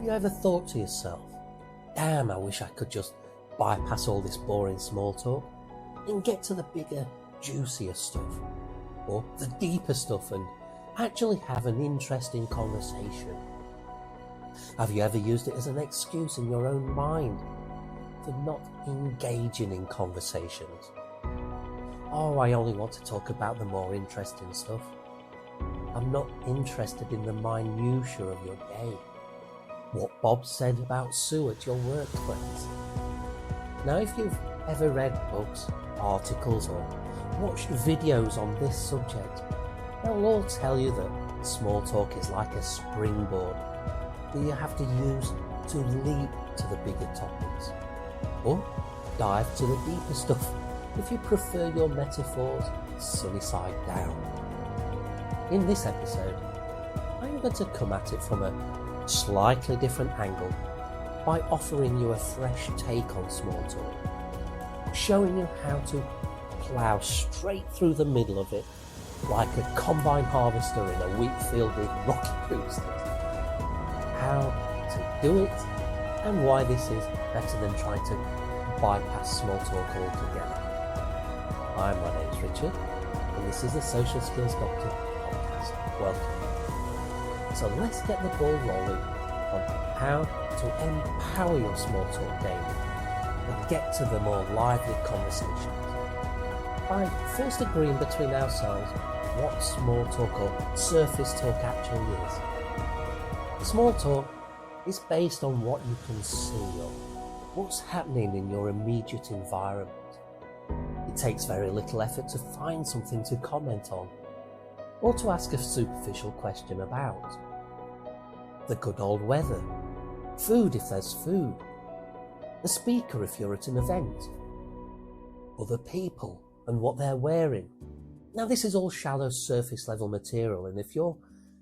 you ever thought to yourself, damn, I wish I could just bypass all this boring small talk and get to the bigger, juicier stuff, or the deeper stuff, and actually have an interesting conversation? Have you ever used it as an excuse in your own mind for not engaging in conversations? Oh, I only want to talk about the more interesting stuff. I'm not interested in the minutiae of your day. What Bob said about Sue at your workplace. Now, if you've ever read books, articles, or watched videos on this subject, they'll all tell you that small talk is like a springboard that you have to use to leap to the bigger topics, or dive to the deeper stuff if you prefer your metaphors sunny side down. In this episode, I'm going to come at it from a slightly different angle by offering you a fresh take on small talk, showing you how to plough straight through the middle of it like a combine harvester in a wheat field with rocky boosters. How to do it and why this is better than trying to bypass small talk altogether. My name's Richard, and this is the Social Skills Doctor podcast. Welcome. So let's get the ball rolling on how to empower your small talk game and get to the more lively conversations by first agreeing between ourselves what small talk or surface talk actually is. Small talk is based on what you can see or what's happening in your immediate environment. It takes very little effort to find something to comment on or to ask a superficial question about. The good old weather, food if there's food, the speaker if you're at an event, other people and what they're wearing. Now, this is all shallow surface level material, and if your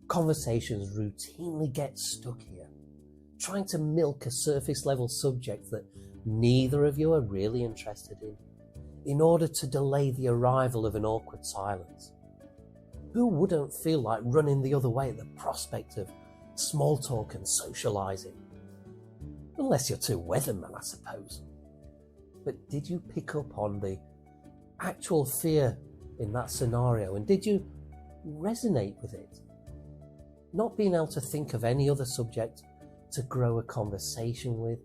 conversations routinely get stuck here, trying to milk a surface level subject that neither of you are really interested in order to delay the arrival of an awkward silence, who wouldn't feel like running the other way at the prospect of small talk and socialising? Unless you're too weatherman, I suppose. But did you pick up on the actual fear in that scenario, and did you resonate with it? Not being able to think of any other subject to grow a conversation with,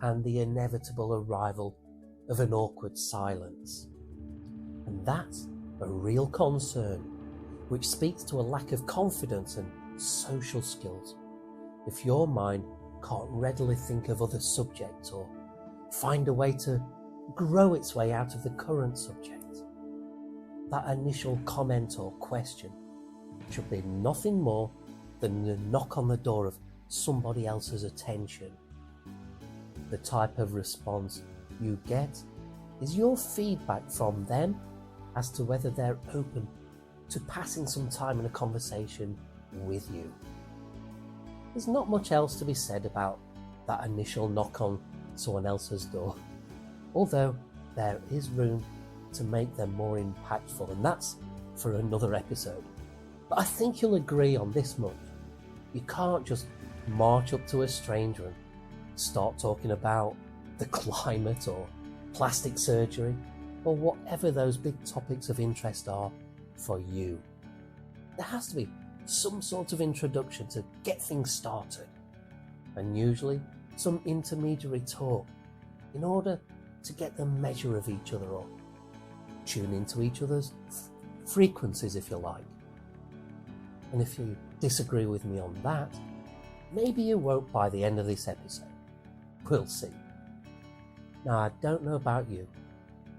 and the inevitable arrival of an awkward silence. And that's a real concern, which speaks to a lack of confidence and social skills. If your mind can't readily think of other subjects or find a way to grow its way out of the current subject, that initial comment or question should be nothing more than a knock on the door of somebody else's attention. The type of response you get is your feedback from them as to whether they're open to passing some time in a conversation with you. There's not much else to be said about that initial knock on someone else's door, although there is room to make them more impactful, and that's for another episode. But I think you'll agree on this much. You can't just march up to a stranger and start talking about the climate or plastic surgery or whatever those big topics of interest are for you. There has to be some sort of introduction to get things started, and usually some intermediary talk in order to get the measure of each other or tune into each other's frequencies, if you like. And if you disagree with me on that, maybe you won't by the end of this episode. We'll see. Now, I don't know about you,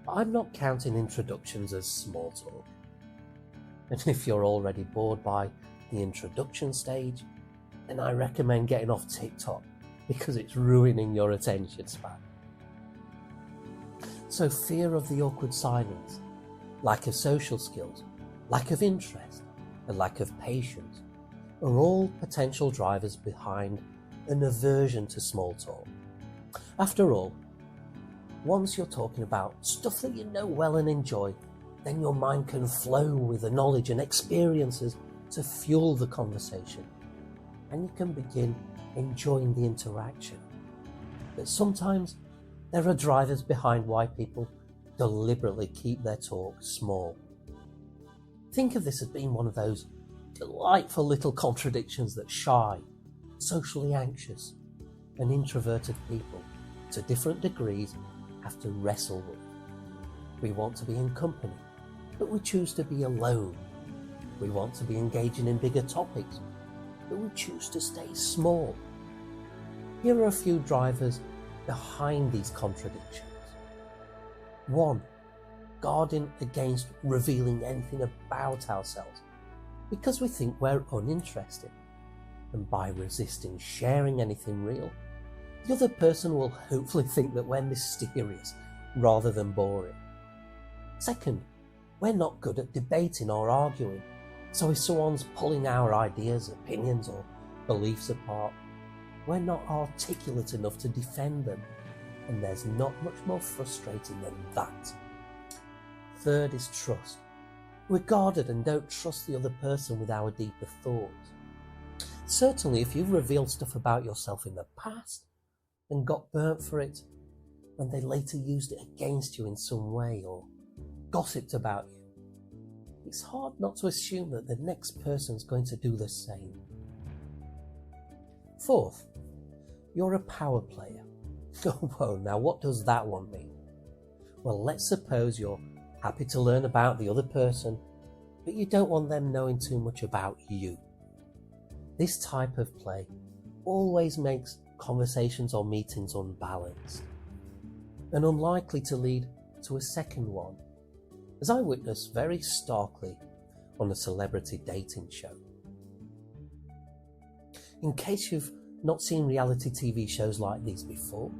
but I'm not counting introductions as small talk. And if you're already bored by the introduction stage, then I recommend getting off TikTok because it's ruining your attention span. So fear of the awkward silence, lack of social skills, lack of interest, and lack of patience are all potential drivers behind an aversion to small talk. After all, once you're talking about stuff that you know well and enjoy, then your mind can flow with the knowledge and experiences to fuel the conversation, and you can begin enjoying the interaction. But sometimes there are drivers behind why people deliberately keep their talk small. Think of this as being one of those delightful little contradictions that shy, socially anxious, and introverted people, to different degrees, have to wrestle with. We want to be in company, but we choose to be alone. We want to be engaging in bigger topics, but we choose to stay small. Here are a few drivers behind these contradictions. 1. Guarding against revealing anything about ourselves because we think we're uninterested. And by resisting sharing anything real, the other person will hopefully think that we're mysterious rather than boring. 2. We're not good at debating or arguing, so if someone's pulling our ideas, opinions or beliefs apart, we're not articulate enough to defend them, and there's not much more frustrating than that. 3rd is trust. We're guarded and don't trust the other person with our deeper thoughts. Certainly if you've revealed stuff about yourself in the past and got burnt for it when they later used it against you in some way or gossiped about you, it's hard not to assume that the next person's going to do the same. 4th, you're a power player. Oh, whoa, now what does that one mean? Well, let's suppose you're happy to learn about the other person, but you don't want them knowing too much about you. This type of play always makes conversations or meetings unbalanced and unlikely to lead to a second one, as I witnessed very starkly on a celebrity dating show. In case you've not seen reality TV shows like these before,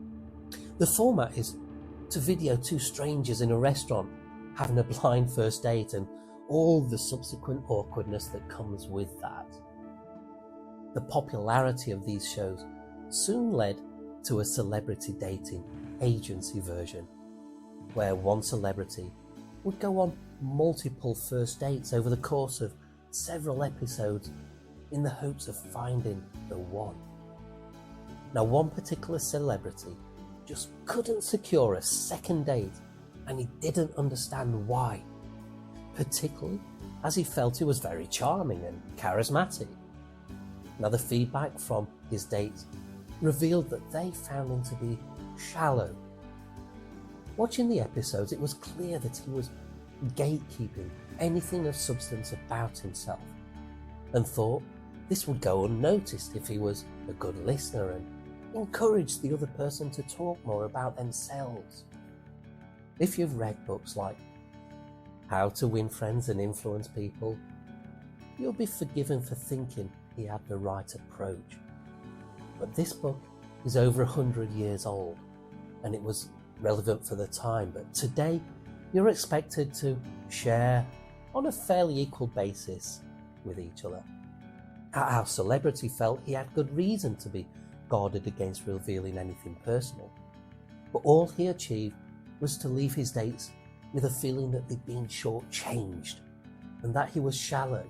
the format is to video two strangers in a restaurant having a blind first date and all the subsequent awkwardness that comes with that. The popularity of these shows soon led to a celebrity dating agency version, where one celebrity would go on multiple first dates over the course of several episodes in the hopes of finding the one. Now, one particular celebrity just couldn't secure a second date, and he didn't understand why, particularly as he felt he was very charming and charismatic. Now, the feedback from his dates revealed that they found him to be shallow. Watching the episodes, it was clear that he was gatekeeping anything of substance about himself, and thought this would go unnoticed if he was a good listener and encouraged the other person to talk more about themselves. If you've read books like How to Win Friends and Influence People, you'll be forgiven for thinking he had the right approach. But this book is over 100 years old, and it was relevant for the time, but today you're expected to share on a fairly equal basis with each other. Our celebrity felt he had good reason to be guarded against revealing anything personal, but all he achieved was to leave his dates with a feeling that they'd been shortchanged and that he was shallow.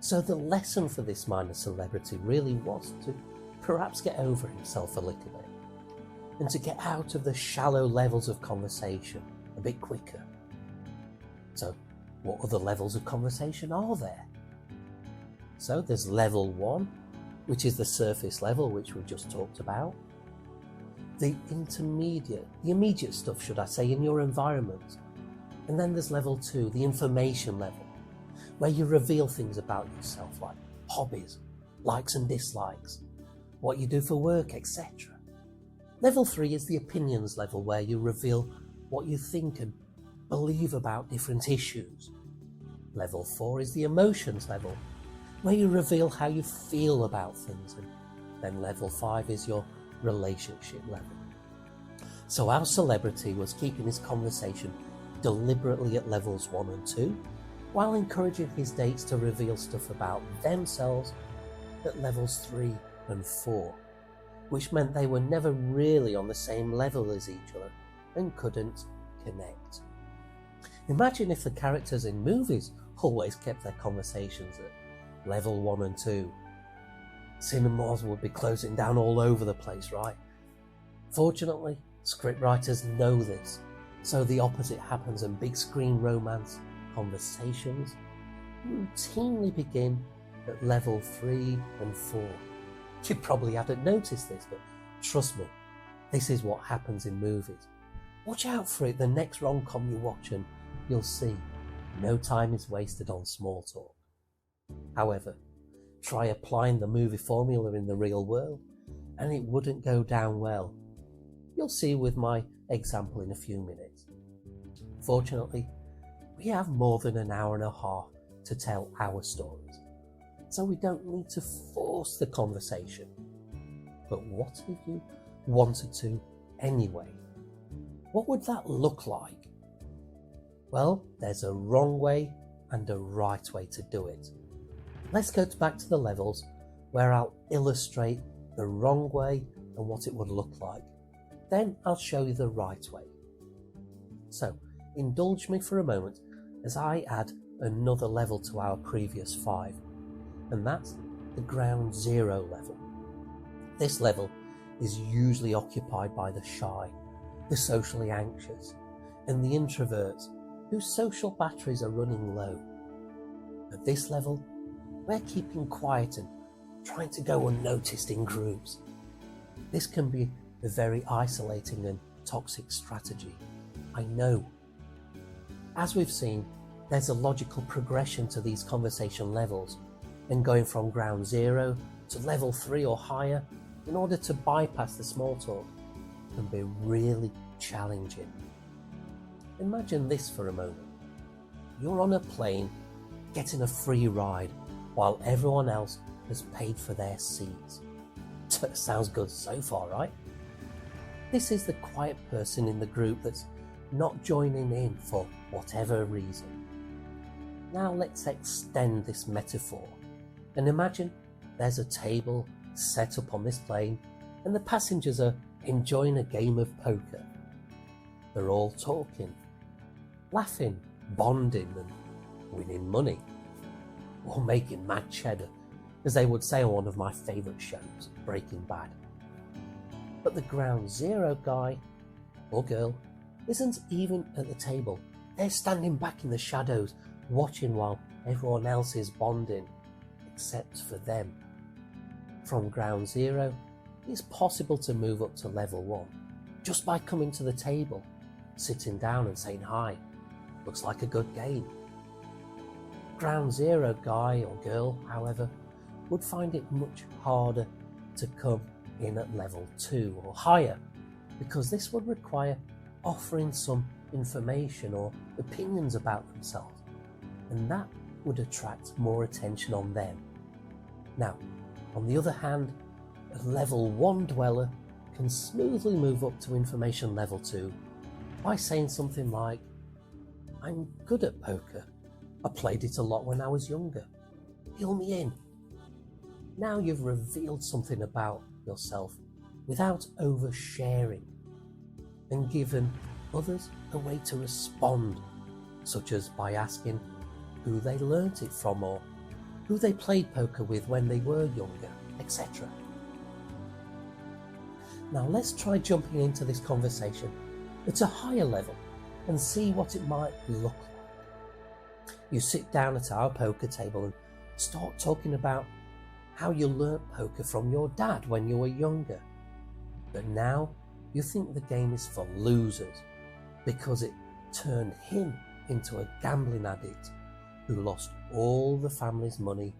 So the lesson for this minor celebrity really was to perhaps get over himself a little bit and to get out of the shallow levels of conversation a bit quicker. So what other levels of conversation are there? So there's level 1, which is the surface level, which we just talked about. The immediate stuff, should I say, in your environment. And then there's level 2, the information level, where you reveal things about yourself like hobbies, likes and dislikes, what you do for work, etc. Level 3 is the opinions level, where you reveal what you think and believe about different issues. Level 4 is the emotions level, where you reveal how you feel about things, and then level 5 is your relationship level. So our celebrity was keeping his conversation deliberately at levels 1 and 2, while encouraging his dates to reveal stuff about themselves at levels 3 and 4, which meant they were never really on the same level as each other and couldn't connect. Imagine if the characters in movies always kept their conversations at level 1 and 2. Cinemas would be closing down all over the place, right? Fortunately, scriptwriters know this, so the opposite happens and big screen romance conversations routinely begin at level 3 and 4. You probably haven't noticed this, but trust me, this is what happens in movies. Watch out for it the next rom-com you watch and you'll see no time is wasted on small talk. However, try applying the movie formula in the real world and it wouldn't go down well. You'll see with my example in a few minutes. Fortunately, we have more than an hour and a half to tell our stories, so we don't need to force the conversation. But what if you wanted to anyway? What would that look like? Well, there's a wrong way and a right way to do it. Let's go back to the levels where I'll illustrate the wrong way and what it would look like. Then I'll show you the right way. So, indulge me for a moment as I add another level to our previous 5, and that's the ground zero level. This level is usually occupied by the shy, the socially anxious, and the introverts whose social batteries are running low. At this level, we're keeping quiet and trying to go unnoticed in groups. This can be a very isolating and toxic strategy, I know. As we've seen, there's a logical progression to these conversation levels, and going from ground zero to level 3 or higher in order to bypass the small talk can be really challenging. Imagine this for a moment. You're on a plane getting a free ride while everyone else has paid for their seats. Sounds good so far, right? This is the quiet person in the group that's not joining in for whatever reason. Now let's extend this metaphor and imagine there's a table set up on this plane and the passengers are enjoying a game of poker. They're all talking, laughing, bonding and winning money, or making mad cheddar, as they would say on one of my favourite shows, Breaking Bad. But the ground zero guy or girl isn't even at the table. They're standing back in the shadows, watching while everyone else is bonding, except for them. From ground zero, it's possible to move up to level 1 just by coming to the table, sitting down and saying hi. Looks like a good game. Ground zero guy or girl, however, would find it much harder to come in at level 2 or higher, because this would require offering some information or opinions about themselves, and that would attract more attention on them. Now, on the other hand, a level 1 dweller can smoothly move up to information level 2 by saying something like, "I'm good at poker. I played it a lot when I was younger. Fill me in." Now you've revealed something about yourself without oversharing, and given others a way to respond, such as by asking who they learnt it from or who they played poker with when they were younger, etc. Now let's try jumping into this conversation at a higher level and see what it might look like. You sit down at our poker table and start talking about how you learnt poker from your dad when you were younger, but now you think the game is for losers because it turned him into a gambling addict who lost all the family's money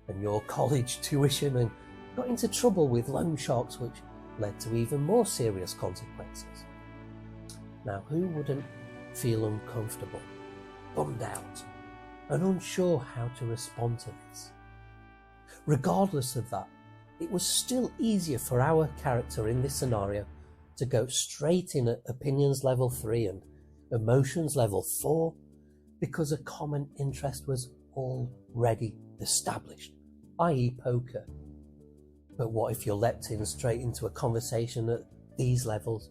and your college tuition and got into trouble with loan sharks, which led to even more serious consequences. Now, who wouldn't feel uncomfortable, bummed out, and unsure how to respond to this? Regardless of that, it was still easier for our character in this scenario to go straight in at opinions level 3 and emotions level 4 because a common interest was already established, i.e. poker. But what if you leapt in straight into a conversation at these levels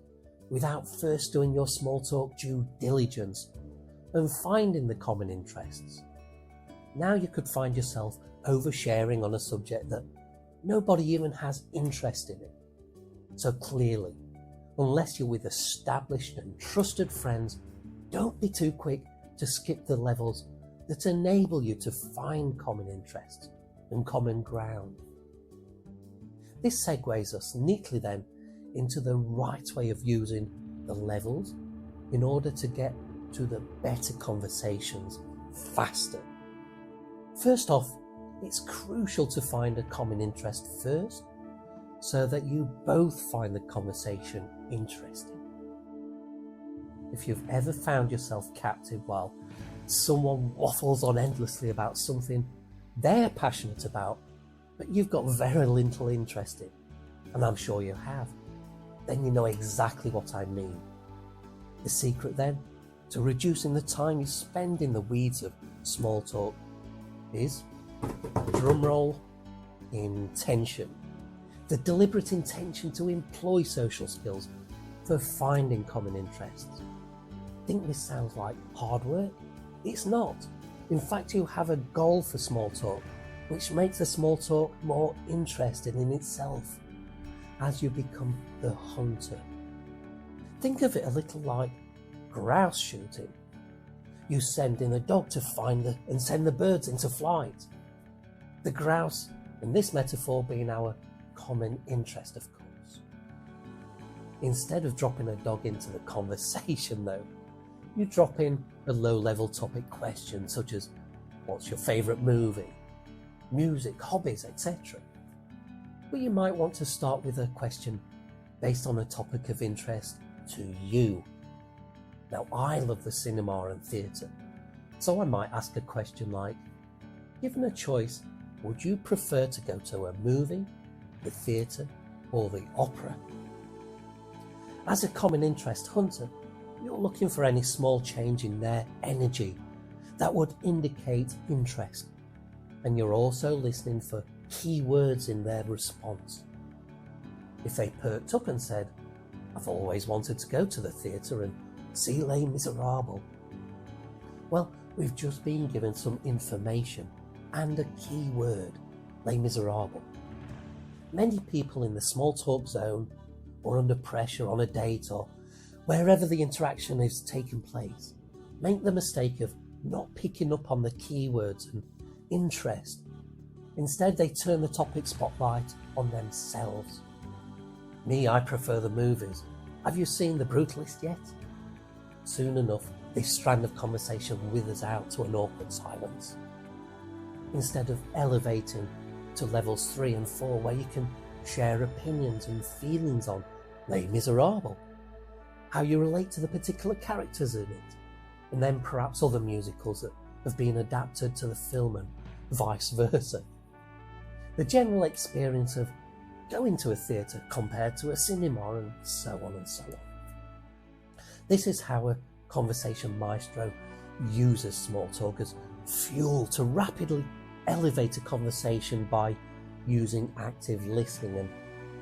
without first doing your small talk due diligence and finding the common interests? Now you could find yourself oversharing on a subject that nobody even has interest in it. So clearly, unless you're with established and trusted friends, don't be too quick to skip the levels that enable you to find common interests and common ground. This segues us neatly then into the right way of using the levels in order to get to the better conversations faster. First off, it's crucial to find a common interest first so that you both find the conversation interesting. If you've ever found yourself captive while someone waffles on endlessly about something they're passionate about, but you've got very little interest in, and I'm sure you have, then you know exactly what I mean. The secret then to reducing the time you spend in the weeds of small talk is, drumroll, intention. The deliberate intention to employ social skills for finding common interests. Think this sounds like hard work? It's not. In fact, you have a goal for small talk, which makes the small talk more interesting in itself as you become the hunter. Think of it a little like grouse shooting. You send in a dog to find and send the birds into flight. The grouse, in this metaphor, being our common interest, of course. Instead of dropping a dog into the conversation, though, you drop in a low-level topic question such as, what's your favourite movie, music, hobbies, etc. But you might want to start with a question based on a topic of interest to you. Now, I love the cinema and theatre, so I might ask a question like, given a choice, would you prefer to go to a movie, the theatre, or the opera? As a common interest hunter, you're looking for any small change in their energy that would indicate interest, and you're also listening for key words in their response. If they perked up and said, I've always wanted to go to the theatre and see Les Miserables, well, we've just been given some information and a key word, Les Miserables. Many people in the small talk zone, or under pressure on a date, or wherever the interaction is taking place, make the mistake of not picking up on the keywords and interest. Instead, they turn the topic spotlight on themselves. Me, I prefer the movies. Have you seen The Brutalist yet? Soon enough, this strand of conversation withers out to an awkward silence. Instead of elevating to levels 3 and 4, where you can share opinions and feelings on Les Miserables, how you relate to the particular characters in it, and then perhaps other musicals that have been adapted to the film and vice versa. The general experience of going to a theatre compared to a cinema, and so on and so on. This is how a conversation maestro uses small talk as fuel to rapidly elevate a conversation by using active listening and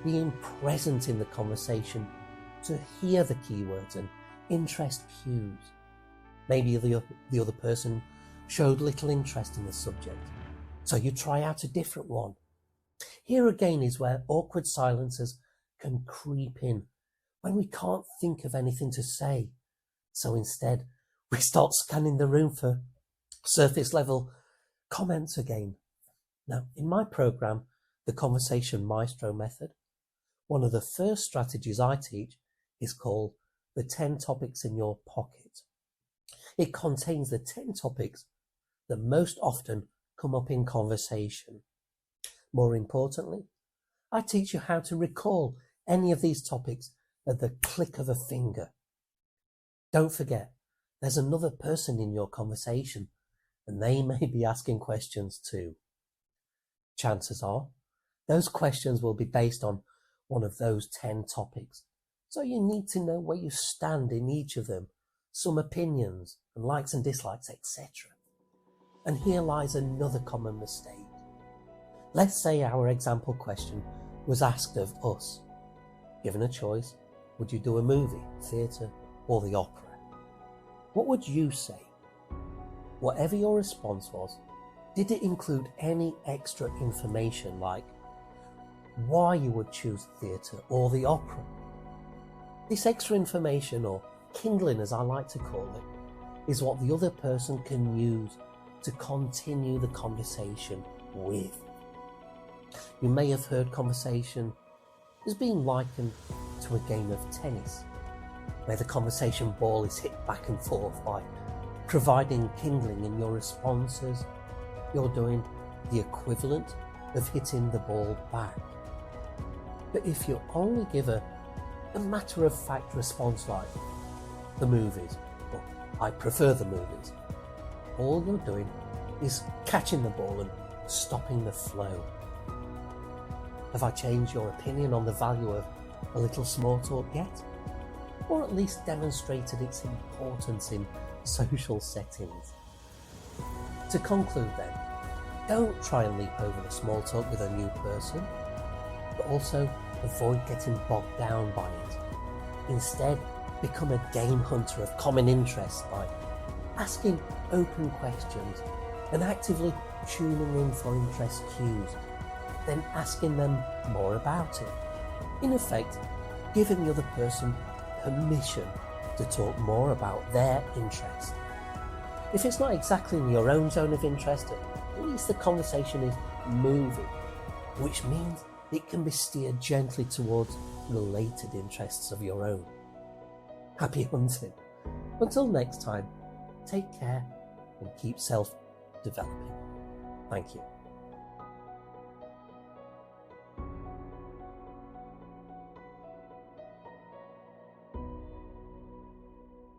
being present in the conversation to hear the keywords and interest cues. Maybe the other person showed little interest in the subject, so you try out a different one. Here again is where awkward silences can creep in when we can't think of anything to say. So instead, we start scanning the room for surface level comments again. Now, in my program, the Conversation Maestro method, one of the first strategies I teach is called the 10 topics in your pocket. It contains the 10 topics that most often come up in conversation. More importantly, I teach you how to recall any of these topics at the click of a finger. Don't forget, there's another person in your conversation, and they may be asking questions too. Chances are, those questions will be based on one of those 10 topics, so you need to know where you stand in each of them, some opinions and likes and dislikes, etc. And here lies another common mistake. Let's say our example question was asked of us. Given a choice, would you do a movie, theatre, or the opera? What would you say? Whatever your response was, did it include any extra information like why you would choose the theatre or the opera. This extra information, or kindling as I like to call it, is what the other person can use to continue the conversation with. You may have heard conversation as being likened to a game of tennis, where the conversation ball is hit back and forth by providing kindling in your responses. You're doing the equivalent of hitting the ball back. But if you only give a matter-of-fact response like the movies, or I prefer the movies, all you're doing is catching the ball and stopping the flow. Have I changed your opinion on the value of a little small talk yet? Or at least demonstrated its importance in social settings? To conclude then, don't try and leap over the small talk with a new person, but also avoid getting bogged down by it. Instead, become a game hunter of common interest by asking open questions and actively tuning in for interest cues, then asking them more about it. In effect, giving the other person permission to talk more about their interest. If it's not exactly in your own zone of interest, at least the conversation is moving, which means it can be steered gently towards related interests of your own. Happy hunting. Until next time, take care and keep self-developing. Thank you.